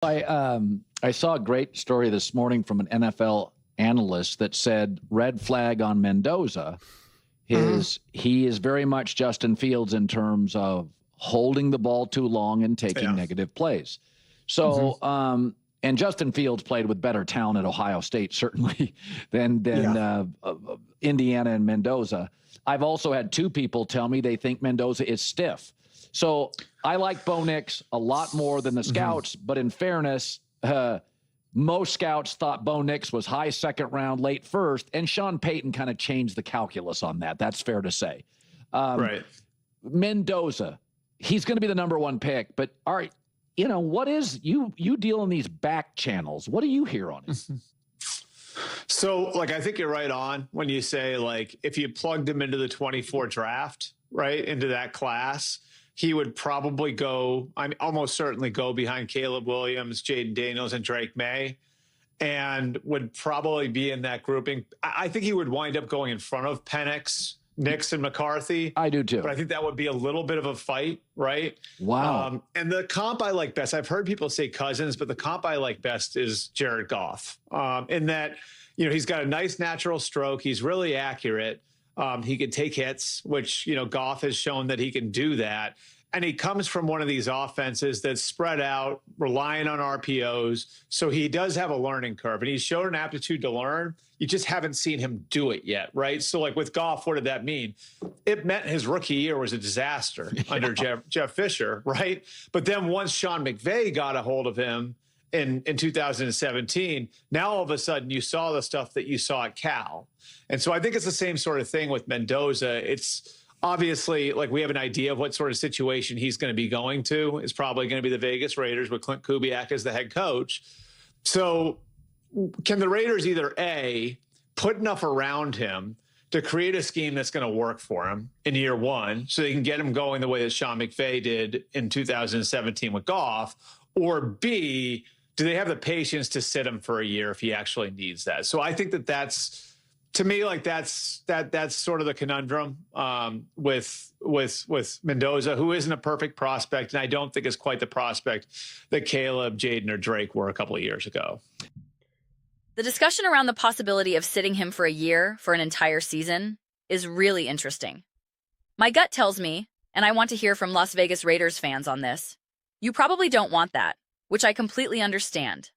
I saw a great story this morning from an NFL analyst that said red flag on Mendoza is he is very much Justin Fields in terms of holding the ball too long and taking negative plays. So, and Justin Fields played with better talent at Ohio State, certainly, than Indiana and Mendoza. I've also had two people tell me they think Mendoza is stiff. So I like Bo Nix a lot more than the scouts, but in fairness, most scouts thought Bo Nix was high second round, late first, and Sean Payton kind of changed the calculus on that. That's fair to say. Right. Mendoza, he's going to be the number one pick, but all right, what is you deal in these back channels? What do you hear on it? So, I think you're right on when you say, if you plugged him into the 24 draft, right, into that class, he would probably almost certainly go behind Caleb Williams, Jaden Daniels, and Drake May, and would probably be in that grouping. I think he would wind up going in front of Penix, Nix, and McCarthy. I do too. But I think that would be a little bit of a fight, right? Wow. And the comp I like best, I've heard people say Cousins, but the comp I like best is Jared Goff, in that, he's got a nice natural stroke. He's really accurate. He can take hits, which, Goff has shown that he can do that. And he comes from one of these offenses that's spread out, relying on RPOs. So he does have a learning curve, and he's shown an aptitude to learn. You just haven't seen him do it yet, right? So with Goff, what did that mean? It meant his rookie year was a disaster under Jeff Fisher, right? But then once Sean McVay got a hold of him in 2017, now all of a sudden you saw the stuff that you saw at Cal. And so I think it's the same sort of thing with Mendoza. It's obviously we have an idea of what sort of situation he's going to be going to. It's probably going to be the Vegas Raiders with Clint Kubiak as the head coach. So can the Raiders either A, put enough around him to create a scheme that's going to work for him in year one so they can get him going the way that Sean McVay did in 2017 with Goff, or B, do they have the patience to sit him for a year if he actually needs that? So I think that's, to me, that's sort of the conundrum with Mendoza, who isn't a perfect prospect, and I don't think is quite the prospect that Caleb, Jaden, or Drake were a couple of years ago. The discussion around the possibility of sitting him for a year, for an entire season, is really interesting. My gut tells me, and I want to hear from Las Vegas Raiders fans on this, you probably don't want that, which I completely understand.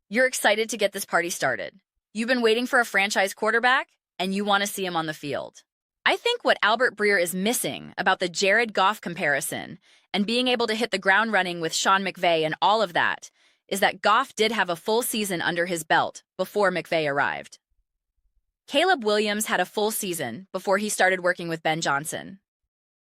You're excited to get this party started. You've been waiting for a franchise quarterback, and you want to see him on the field. I think what Albert Breer is missing about the Jared Goff comparison and being able to hit the ground running with Sean McVay and all of that is that Goff did have a full season under his belt before McVay arrived. Caleb Williams had a full season before he started working with Ben Johnson.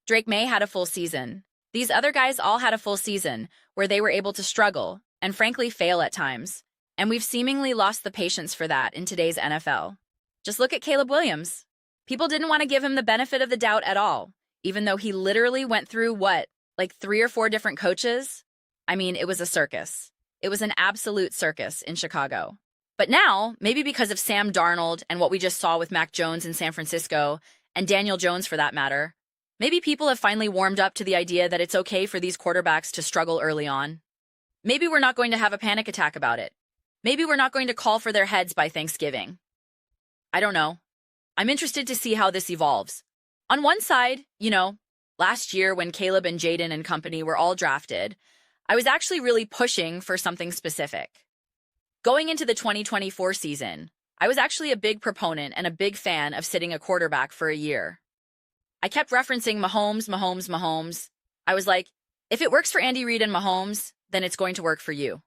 Drake May had a full season. These other guys all had a full season where they were able to struggle and frankly fail at times. And we've seemingly lost the patience for that in today's NFL. Just look at Caleb Williams. People didn't want to give him the benefit of the doubt at all, even though he literally went through, 3 or 4 different coaches? I mean, it was a circus. It was an absolute circus in Chicago. But now, maybe because of Sam Darnold and what we just saw with Mac Jones in San Francisco, and Daniel Jones for that matter, maybe people have finally warmed up to the idea that it's okay for these quarterbacks to struggle early on. Maybe we're not going to have a panic attack about it. Maybe we're not going to call for their heads by Thanksgiving. I don't know. I'm interested to see how this evolves. On one side, last year when Caleb and Jaden and company were all drafted, I was actually really pushing for something specific. Going into the 2024 season, I was actually a big proponent and a big fan of sitting a quarterback for a year. I kept referencing Mahomes. I was like, if it works for Andy Reid and Mahomes, then it's going to work for you.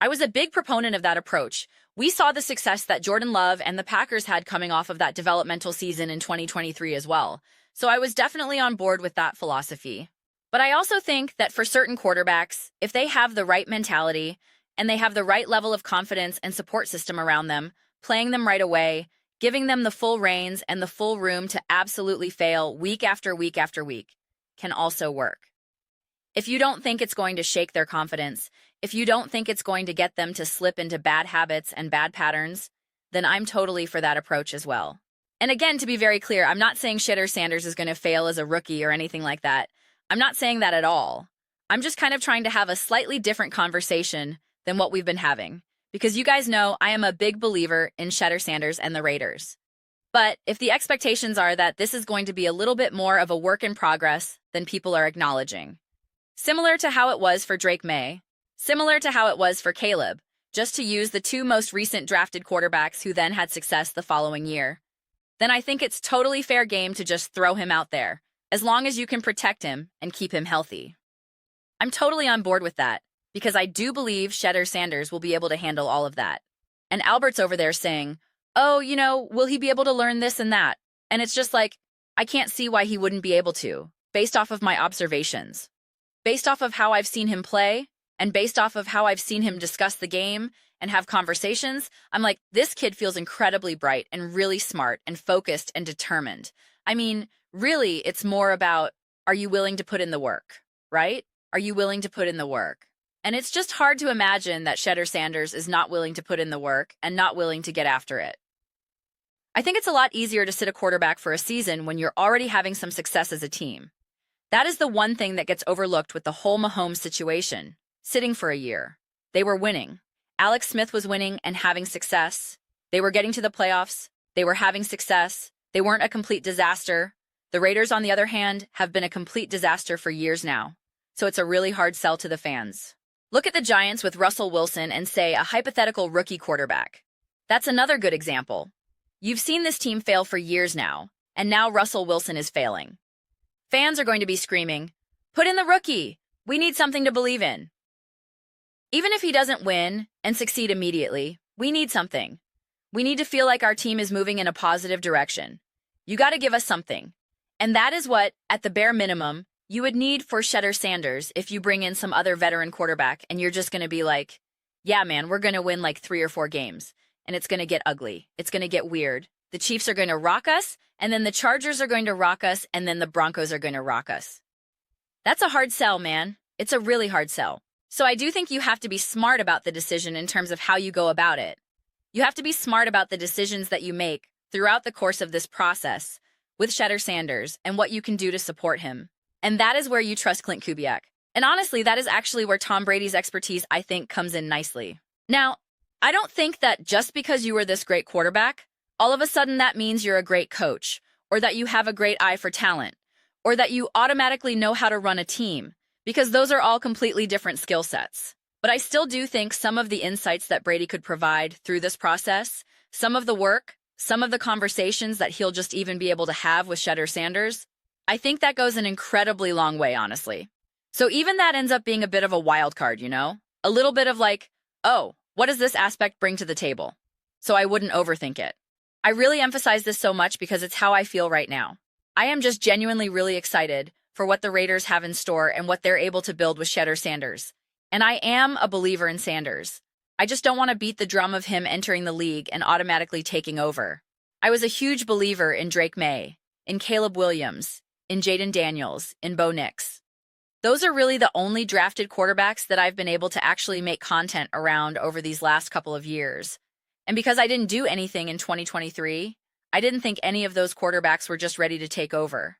I was a big proponent of that approach. We saw the success that Jordan Love and the Packers had coming off of that developmental season in 2023 as well. So I was definitely on board with that philosophy. But I also think that for certain quarterbacks, if they have the right mentality and they have the right level of confidence and support system around them, playing them right away, giving them the full reins and the full room to absolutely fail week after week after week, can also work. If you don't think it's going to shake their confidence, if you don't think it's going to get them to slip into bad habits and bad patterns, then I'm totally for that approach as well. And again, to be very clear, I'm not saying Shitter Sanders is going to fail as a rookie or anything like that. I'm not saying that at all. I'm just kind of trying to have a slightly different conversation than what we've been having, because you guys know I am a big believer in Shedeur Sanders and the Raiders. But if the expectations are that this is going to be a little bit more of a work in progress than people are acknowledging, similar to how it was for Drake May, similar to how it was for Caleb, just to use the two most recent drafted quarterbacks who then had success the following year, then I think it's totally fair game to just throw him out there, as long as you can protect him and keep him healthy. I'm totally on board with that, because I do believe Shedeur Sanders will be able to handle all of that. And Albert's over there saying, oh, will he be able to learn this and that? And it's just like, I can't see why he wouldn't be able to, based off of my observations. Based off of how I've seen him play, and based off of how I've seen him discuss the game and have conversations, I'm like, this kid feels incredibly bright and really smart and focused and determined. I mean, really, it's more about, are you willing to put in the work, right? Are you willing to put in the work? And it's just hard to imagine that Shedeur Sanders is not willing to put in the work and not willing to get after it. I think it's a lot easier to sit a quarterback for a season when you're already having some success as a team. That is the one thing that gets overlooked with the whole Mahomes situation. Sitting for a year. They were winning. Alex Smith was winning and having success. They were getting to the playoffs. They were having success. They weren't a complete disaster. The Raiders, on the other hand, have been a complete disaster for years now. So it's a really hard sell to the fans. Look at the Giants with Russell Wilson and say a hypothetical rookie quarterback. That's another good example. You've seen this team fail for years now, and now Russell Wilson is failing. Fans are going to be screaming, put in the rookie! We need something to believe in. Even if he doesn't win and succeed immediately, we need something. We need to feel like our team is moving in a positive direction. You got to give us something. And that is what, at the bare minimum, you would need for Shedeur Sanders if you bring in some other veteran quarterback and you're just going to be like, yeah, man, we're going to win like 3 or 4 games. And it's going to get ugly. It's going to get weird. The Chiefs are going to rock us, and then the Chargers are going to rock us, and then the Broncos are going to rock us. That's a hard sell, man. It's a really hard sell. So I do think you have to be smart about the decision in terms of how you go about it. You have to be smart about the decisions that you make throughout the course of this process with Shedeur Sanders and what you can do to support him. And that is where you trust Clint Kubiak. And honestly, that is actually where Tom Brady's expertise, I think, comes in nicely. Now, I don't think that just because you were this great quarterback, all of a sudden that means you're a great coach, or that you have a great eye for talent, or that you automatically know how to run a team, because those are all completely different skill sets. But I still do think some of the insights that Brady could provide through this process, some of the work, some of the conversations that he'll just even be able to have with Shedeur Sanders, I think that goes an incredibly long way, honestly. So even that ends up being a bit of a wild card, A little bit of like, oh, what does this aspect bring to the table? So I wouldn't overthink it. I really emphasize this so much because it's how I feel right now. I am just genuinely really excited for what the Raiders have in store and what they're able to build with Shedeur Sanders. And I am a believer in Sanders. I just don't want to beat the drum of him entering the league and automatically taking over. I was a huge believer in Drake May, in Caleb Williams, in Jaden Daniels, in Bo Nix. Those are really the only drafted quarterbacks that I've been able to actually make content around over these last couple of years. And because I didn't do anything in 2023, I didn't think any of those quarterbacks were just ready to take over.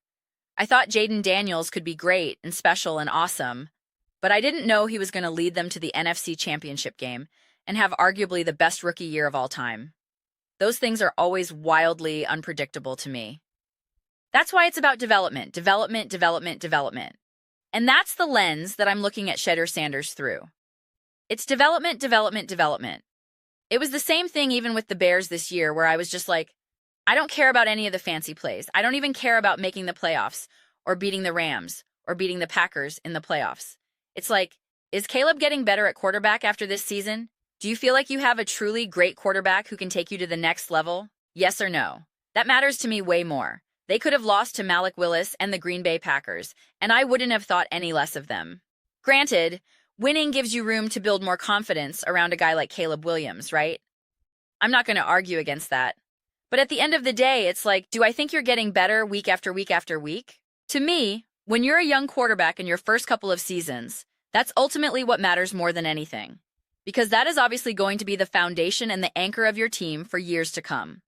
I thought Jaden Daniels could be great and special and awesome, but I didn't know he was going to lead them to the NFC Championship game and have arguably the best rookie year of all time. Those things are always wildly unpredictable to me. That's why it's about development, development, development, development. And that's the lens that I'm looking at Shedeur Sanders through. It's development, development, development. It was the same thing even with the Bears this year where I was just like, I don't care about any of the fancy plays. I don't even care about making the playoffs or beating the Rams or beating the Packers in the playoffs. It's like, is Caleb getting better at quarterback after this season? Do you feel like you have a truly great quarterback who can take you to the next level? Yes or no? That matters to me way more. They could have lost to Malik Willis and the Green Bay Packers, and I wouldn't have thought any less of them. Granted, winning gives you room to build more confidence around a guy like Caleb Williams, right? I'm not going to argue against that. But at the end of the day, it's like, do I think you're getting better week after week after week? To me, when you're a young quarterback in your first couple of seasons, that's ultimately what matters more than anything. Because that is obviously going to be the foundation and the anchor of your team for years to come.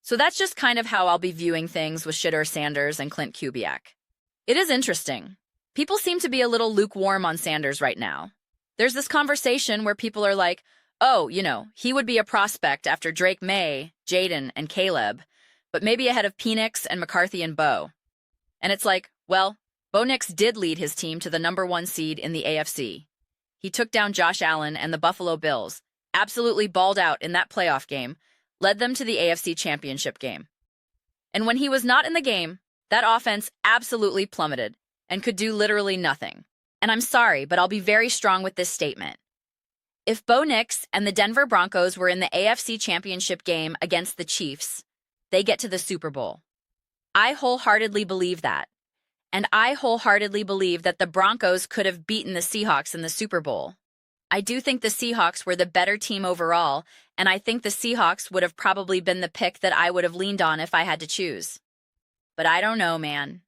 So that's just kind of how I'll be viewing things with Shedeur Sanders and Clint Kubiak. It is interesting. People seem to be a little lukewarm on Sanders right now. There's this conversation where people are like, oh, he would be a prospect after Drake May, Jaden, and Caleb, but maybe ahead of Penix and McCarthy and Bo. And it's like, well, Bo Nix did lead his team to the #1 seed in the AFC. He took down Josh Allen and the Buffalo Bills, absolutely balled out in that playoff game, led them to the AFC Championship game. And when he was not in the game, that offense absolutely plummeted and could do literally nothing. And I'm sorry, but I'll be very strong with this statement. If Bo Nix and the Denver Broncos were in the AFC Championship game against the Chiefs, they get to the Super Bowl. I wholeheartedly believe that. And I wholeheartedly believe that the Broncos could have beaten the Seahawks in the Super Bowl. I do think the Seahawks were the better team overall, and I think the Seahawks would have probably been the pick that I would have leaned on if I had to choose. But I don't know, man.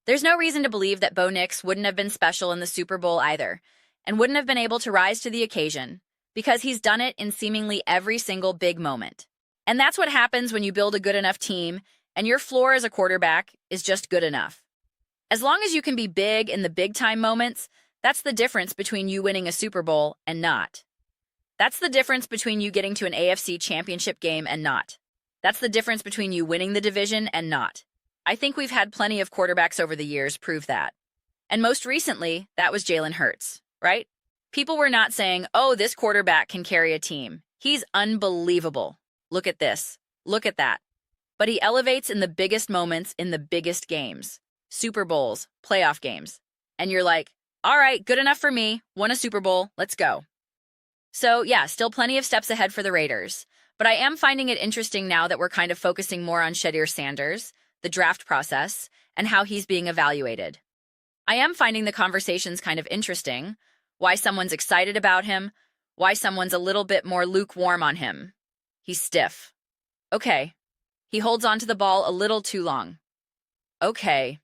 There's no reason to believe that Bo Nix wouldn't have been special in the Super Bowl either, and wouldn't have been able to rise to the occasion, because he's done it in seemingly every single big moment. And that's what happens when you build a good enough team, and your floor as a quarterback is just good enough. As long as you can be big in the big-time moments, that's the difference between you winning a Super Bowl and not. That's the difference between you getting to an AFC Championship game and not. That's the difference between you winning the division and not. I think we've had plenty of quarterbacks over the years prove that. And most recently, that was Jalen Hurts, right? People were not saying, oh, this quarterback can carry a team. He's unbelievable. Look at this. Look at that. But he elevates in the biggest moments in the biggest games. Super Bowls, playoff games. And you're like, all right, good enough for me. Won a Super Bowl. Let's go. So yeah, still plenty of steps ahead for the Raiders. But I am finding it interesting now that we're kind of focusing more on Shedeur Sanders, the draft process, and how he's being evaluated. I am finding the conversations kind of interesting. Why someone's excited about him, why someone's a little bit more lukewarm on him. He's stiff. Okay. He holds on to the ball a little too long. Okay.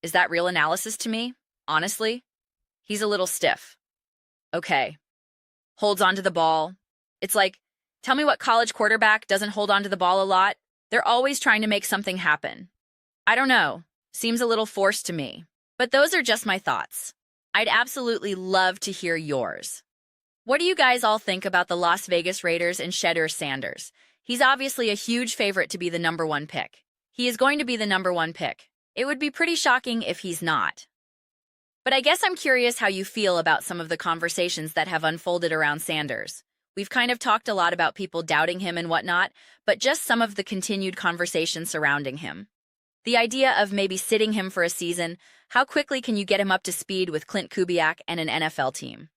Is that real analysis to me? Honestly? He's a little stiff. Okay. Holds on to the ball. It's like, tell me what college quarterback doesn't hold on to the ball a lot? They're always trying to make something happen. I don't know. Seems a little forced to me. But those are just my thoughts. I'd absolutely love to hear yours. What do you guys all think about the Las Vegas Raiders and Shedeur Sanders? He's obviously a huge favorite to be the #1 pick. He is going to be the #1 pick. It would be pretty shocking if he's not. But I guess I'm curious how you feel about some of the conversations that have unfolded around Sanders. We've kind of talked a lot about people doubting him and whatnot, but just some of the continued conversation surrounding him. The idea of maybe sitting him for a season, how quickly can you get him up to speed with Clint Kubiak and an NFL team?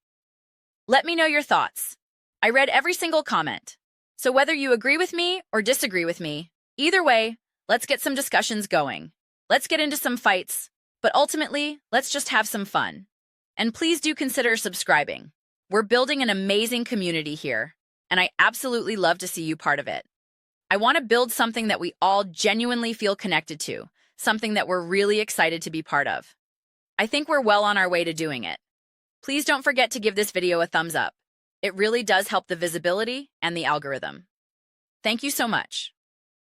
Let me know your thoughts. I read every single comment. So whether you agree with me or disagree with me, either way, let's get some discussions going. Let's get into some fights, but ultimately, let's just have some fun. And please do consider subscribing. We're building an amazing community here, and I absolutely love to see you part of it. I want to build something that we all genuinely feel connected to, something that we're really excited to be part of. I think we're well on our way to doing it. Please don't forget to give this video a thumbs up. It really does help the visibility and the algorithm. Thank you so much.